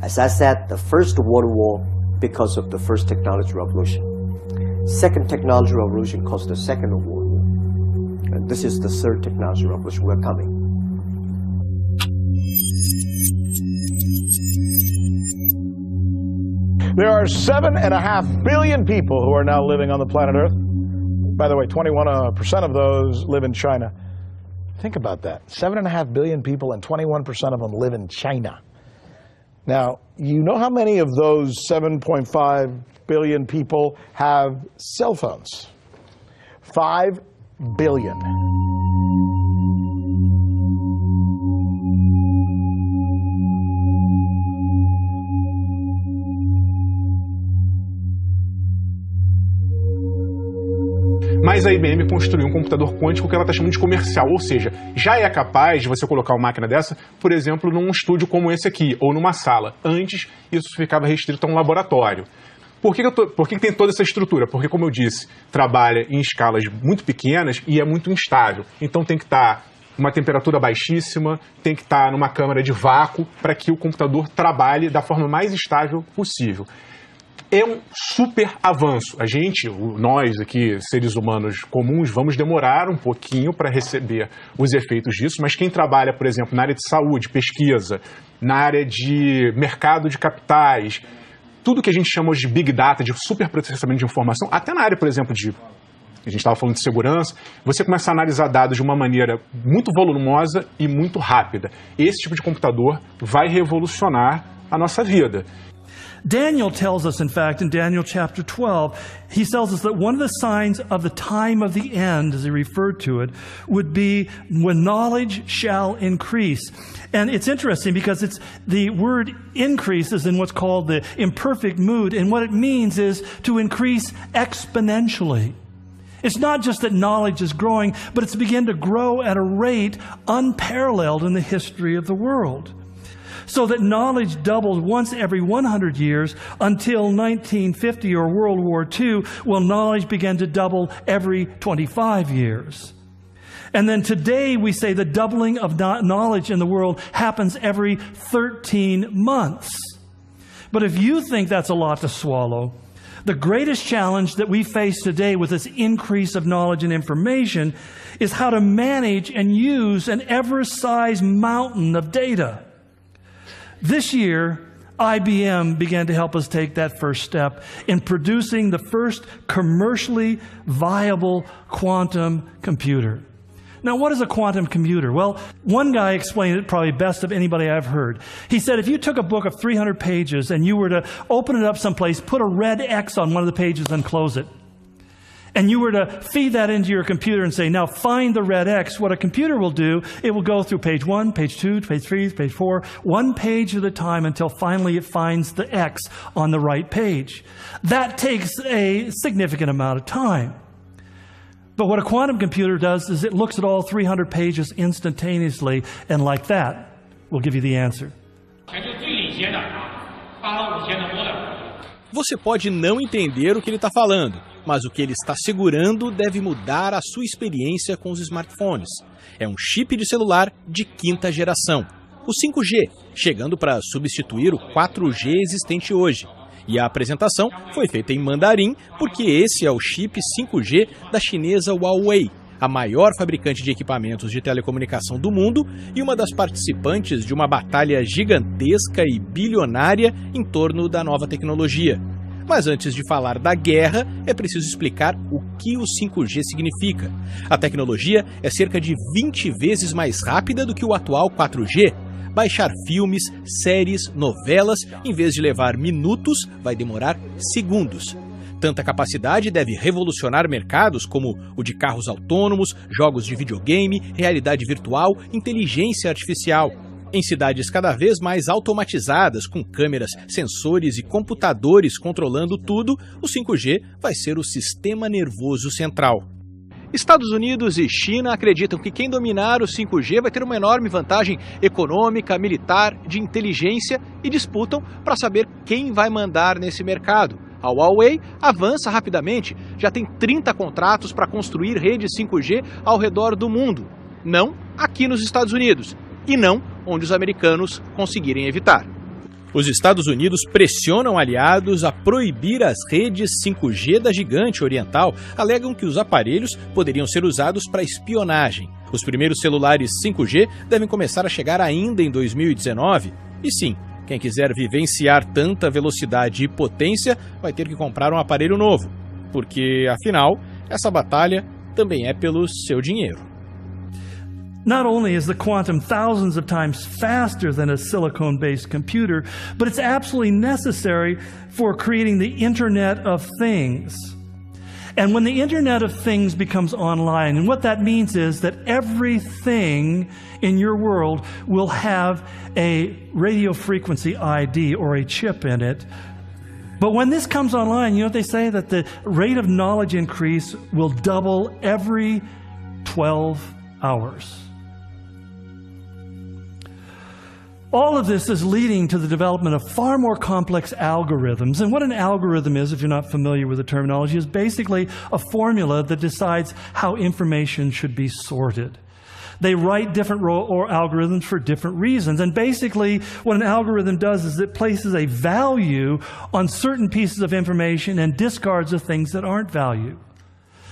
As I said, the First World War because of the first technology revolution. Second technology revolution caused the Second World War. And this is the third technology revolution we're coming. There are 7.5 billion people who are now living on the planet Earth. By the way, 21% of those live in China. Think about that. 7.5 billion people and 21% of them live in China. Now, you know how many of those 7.5 billion people have cell phones? 5 billion. Mas a IBM construiu um computador quântico que ela está chamando de comercial, ou seja, já é capaz de você colocar uma máquina dessa, por exemplo, num estúdio como esse aqui, ou numa sala. Antes, isso ficava restrito a um laboratório. Por que tem toda essa estrutura? Porque, como eu disse, trabalha em escalas muito pequenas e é muito instável. Então tem que estar uma temperatura baixíssima, tem que estar numa câmara de vácuo para que o computador trabalhe da forma mais estável possível. É um super avanço. A gente, nós aqui, seres humanos comuns, vamos demorar um pouquinho para receber os efeitos disso, mas quem trabalha, por exemplo, na área de saúde, pesquisa, na área de mercado de capitais, tudo que a gente chama de Big Data, de superprocessamento de informação, até na área, por exemplo, a gente estava falando de segurança, você começa a analisar dados de uma maneira muito volumosa e muito rápida. Esse tipo de computador vai revolucionar a nossa vida. Daniel tells us, in fact, in Daniel chapter 12, he tells us that one of the signs of the time of the end, as he referred to it, would be when knowledge shall increase. And it's interesting because the word increase is in what's called the imperfect mood, and what it means is to increase exponentially. It's not just that knowledge is growing, but it's begun to grow at a rate unparalleled in the history of the world. So that knowledge doubles once every 100 years until 1950 or World War II, well, knowledge began to double every 25 years. And then today we say the doubling of knowledge in the world happens every 13 months. But if you think that's a lot to swallow, the greatest challenge that we face today with this increase of knowledge and information is how to manage and use an ever-sized mountain of data. This year, IBM began to help us take that first step in producing the first commercially viable quantum computer. Now, what is a quantum computer? Well, one guy explained it probably best of anybody I've heard. He said if you took a book of 300 pages and you were to open it up someplace, put a red X on one of the pages and close it, and you were to feed that into your computer and say, now find the red X, what a computer will do, it will go through page 1, page 2, page 3, page 4, one page at a time until finally it finds the X on the right page. That takes a significant amount of time. But what a quantum computer does is it looks at all 300 pages instantaneously, and like that, will give you the answer. Você pode não entender o que ele está falando, mas o que ele está segurando deve mudar a sua experiência com os smartphones. É um chip de celular de quinta geração, o 5G, chegando para substituir o 4G existente hoje. E a apresentação foi feita em mandarim, porque esse é o chip 5G da chinesa Huawei, a maior fabricante de equipamentos de telecomunicação do mundo e uma das participantes de uma batalha gigantesca e bilionária em torno da nova tecnologia. Mas antes de falar da guerra, é preciso explicar o que o 5G significa. A tecnologia é cerca de 20 vezes mais rápida do que o atual 4G. Baixar filmes, séries, novelas, em vez de levar minutos, vai demorar segundos. Tanta capacidade deve revolucionar mercados como o de carros autônomos, jogos de videogame, realidade virtual, inteligência artificial. Em cidades cada vez mais automatizadas, com câmeras, sensores e computadores controlando tudo, o 5G vai ser o sistema nervoso central. Estados Unidos e China acreditam que quem dominar o 5G vai ter uma enorme vantagem econômica, militar, de inteligência e disputam para saber quem vai mandar nesse mercado. A Huawei avança rapidamente, já tem 30 contratos para construir redes 5G ao redor do mundo. Não aqui nos Estados Unidos e não onde os americanos conseguirem evitar. Os Estados Unidos pressionam aliados a proibir as redes 5G da gigante oriental, alegam que os aparelhos poderiam ser usados para espionagem. Os primeiros celulares 5G devem começar a chegar ainda em 2019. E sim, quem quiser vivenciar tanta velocidade e potência vai ter que comprar um aparelho novo, porque, afinal, essa batalha também é pelo seu dinheiro. Not only is the quantum thousands of times faster than a silicon-based computer, but it's absolutely necessary for creating the Internet of Things. And when the Internet of Things becomes online, and what that means is that everything in your world will have a radio frequency ID or a chip in it. But when this comes online, you know what they say? That the rate of knowledge increase will double every 12 hours. All of this is leading to the development of far more complex algorithms. And what an algorithm is, if you're not familiar with the terminology, is basically a formula that decides how information should be sorted. They write different algorithms for different reasons. And basically, what an algorithm does is it places a value on certain pieces of information and discards the things that aren't value.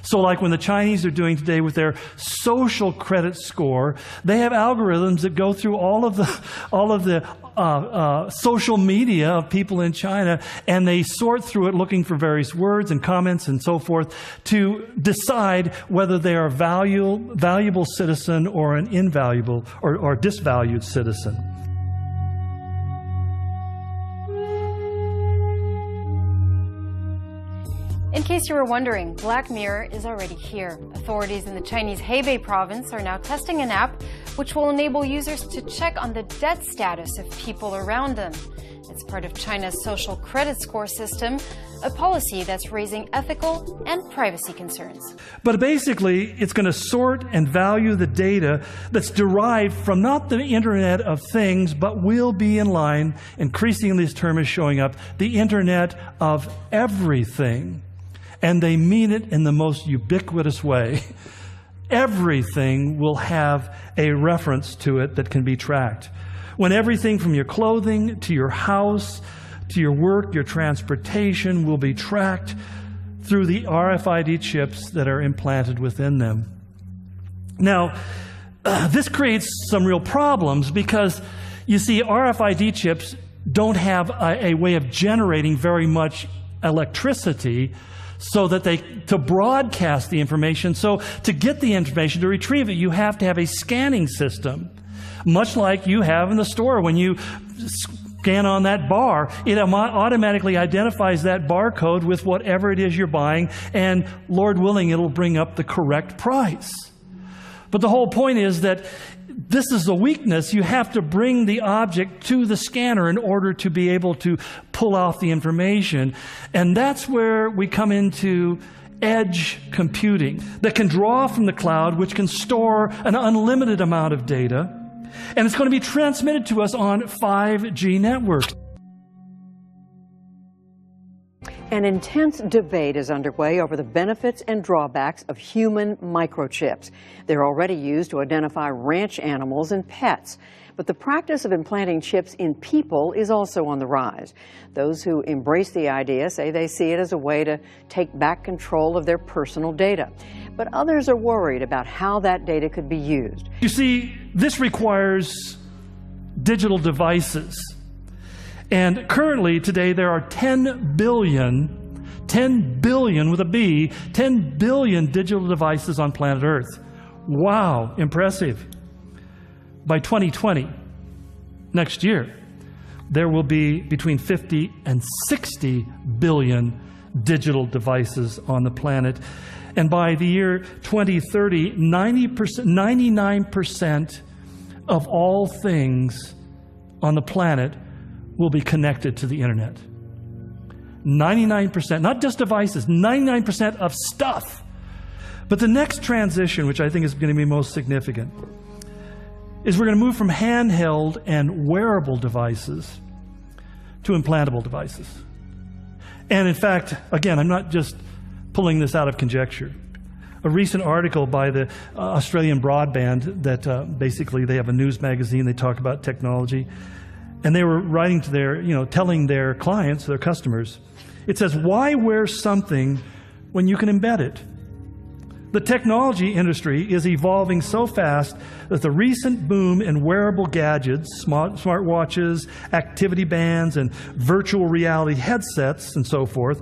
So like when the Chinese are doing today with their social credit score, they have algorithms that go through all of the social media of people in China, and they sort through it looking for various words and comments and so forth to decide whether they are a valuable citizen or an invaluable or disvalued citizen. In case you were wondering, Black Mirror is already here. Authorities in the Chinese Hebei province are now testing an app which will enable users to check on the debt status of people around them. It's part of China's social credit score system, a policy that's raising ethical and privacy concerns. But basically, it's going to sort and value the data that's derived from not the Internet of Things, but will be in line, increasingly this term is showing up, the Internet of Everything. And they mean it in the most ubiquitous way. Everything will have a reference to it that can be tracked. When everything from your clothing to your house to your work, your transportation will be tracked through the RFID chips that are implanted within them. Now, this creates some real problems because, you see, RFID chips don't have a way of generating very much electricity so that to broadcast the information. So to get the information, to retrieve it, you have to have a scanning system, much like you have in the store. When you scan on that bar, it automatically identifies that barcode with whatever it is you're buying, and Lord willing, it'll bring up the correct price. But the whole point is that this is the weakness. You have to bring the object to the scanner in order to be able to pull off the information. And that's where we come into edge computing that can draw from the cloud, which can store an unlimited amount of data. And it's going to be transmitted to us on 5G networks. An intense debate is underway over the benefits and drawbacks of human microchips. They're already used to identify ranch animals and pets. But the practice of implanting chips in people is also on the rise. Those who embrace the idea say they see it as a way to take back control of their personal data. But others are worried about how that data could be used. You see, this requires digital devices. And currently, today, there are 10 billion with a B, 10 billion digital devices on planet Earth. Wow, impressive. By 2020, next year, there will be between 50 and 60 billion digital devices on the planet. And by the year 2030, 99% of all things on the planet will be connected to the internet. 99%, not just devices, 99% of stuff. But the next transition, which I think is going to be most significant, is we're going to move from handheld and wearable devices to implantable devices. And in fact, again, I'm not just pulling this out of conjecture. A recent article by the Australian Broadband that basically they have a news magazine, they talk about technology, and they were writing to their, telling their clients, their customers, it says, why wear something when you can embed it? The technology industry is evolving so fast that the recent boom in wearable gadgets, smartwatches, activity bands, and virtual reality headsets and so forth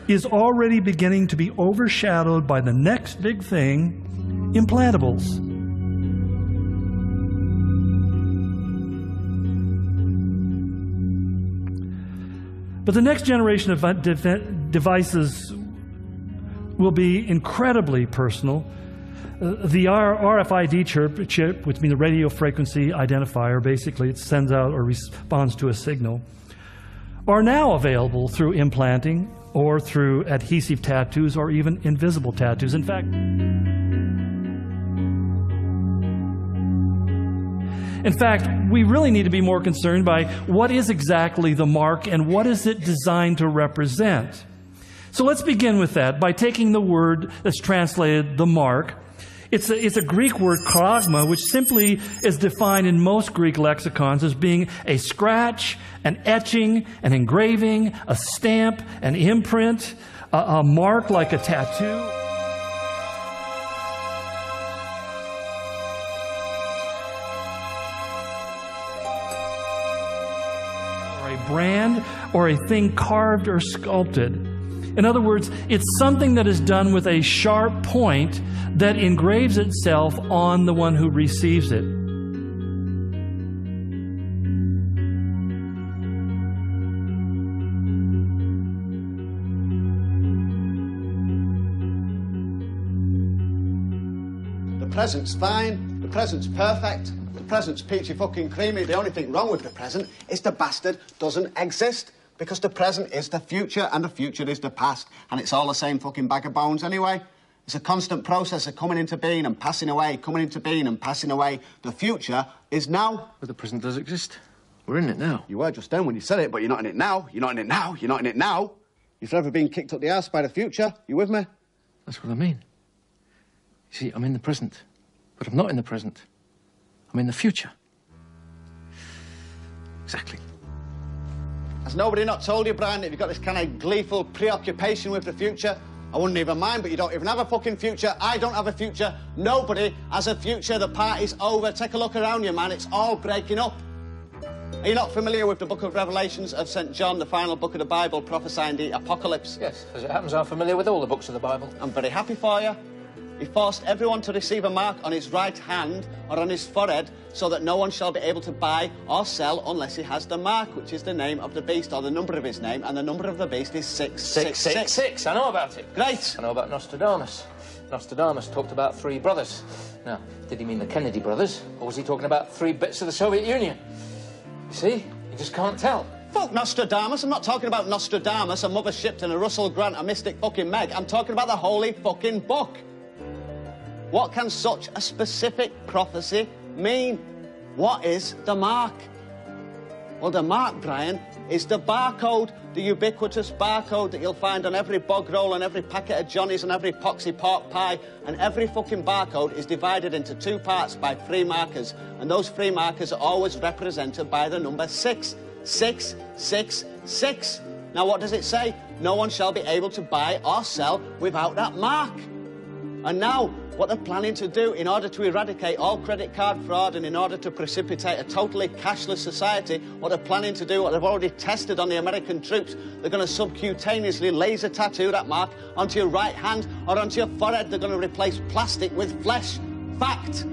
is already beginning to be overshadowed by the next big thing, implantables. But the next generation of devices will be incredibly personal. The RFID chip, which means the radio frequency identifier, basically it sends out or responds to a signal, are now available through implanting or through adhesive tattoos or even invisible tattoos. In fact, we really need to be more concerned by what is exactly the mark and what is it designed to represent. So let's begin with that by taking the word that's translated the mark. It's a Greek word, charagma, which simply is defined in most Greek lexicons as being a scratch, an etching, an engraving, a stamp, an imprint, a mark like a tattoo. Or a brand, or a thing carved or sculpted. In other words, it's something that is done with a sharp point that engraves itself on the one who receives it. The present's fine, the present's perfect, the present's peachy fucking creamy. The only thing wrong with the present is the bastard doesn't exist. Because the present is the future and the future is the past. And it's all the same fucking bag of bones anyway. It's a constant process of coming into being and passing away, coming into being and passing away. The future is now. But the present does exist. We're in it now. You were just then when you said it, but you're not in it now. You're not in it now. You're not in it now. You've forever been kicked up the arse by the future. You with me? That's what I mean. You see, I'm in the present. But I'm not in the present. I'm in the future. Exactly. Has nobody not told you, Brian, that you've got this kind of gleeful preoccupation with the future? I wouldn't even mind, but you don't even have a fucking future. I don't have a future. Nobody has a future. The party's over. Take a look around you, man. It's all breaking up. Are you not familiar with the book of Revelations of St. John, the final book of the Bible, prophesying the apocalypse? Yes, as it happens, I'm familiar with all the books of the Bible. I'm very happy for you. He forced everyone to receive a mark on his right hand or on his forehead so that no one shall be able to buy or sell unless he has the mark, which is the name of the beast or the number of his name, and the number of the beast is 666. I know about it. Great. I know about Nostradamus. Nostradamus talked about 3 brothers. Now, did he mean the Kennedy brothers, or was he talking about 3 bits of the Soviet Union? You see, you just can't tell. Fuck Nostradamus. I'm not talking about Nostradamus, a Mother Shipton, a Russell Grant, a Mystic fucking Meg. I'm talking about the holy fucking book. What can such a specific prophecy mean? What is the mark? Well, the mark, Brian, is the barcode, the ubiquitous barcode that you'll find on every bog roll, on every packet of Johnnies, and every poxy pork pie. And every fucking barcode is divided into 2 parts by 3 markers. And those 3 markers are always represented by the number 6. 6, 6, 6. Now, what does it say? No one shall be able to buy or sell without that mark. And now, what they're planning to do in order to eradicate all credit card fraud and in order to precipitate a totally cashless society, what they're planning to do, what they've already tested on the American troops, they're going to subcutaneously laser tattoo that mark onto your right hand or onto your forehead. They're going to replace plastic with flesh. Fact.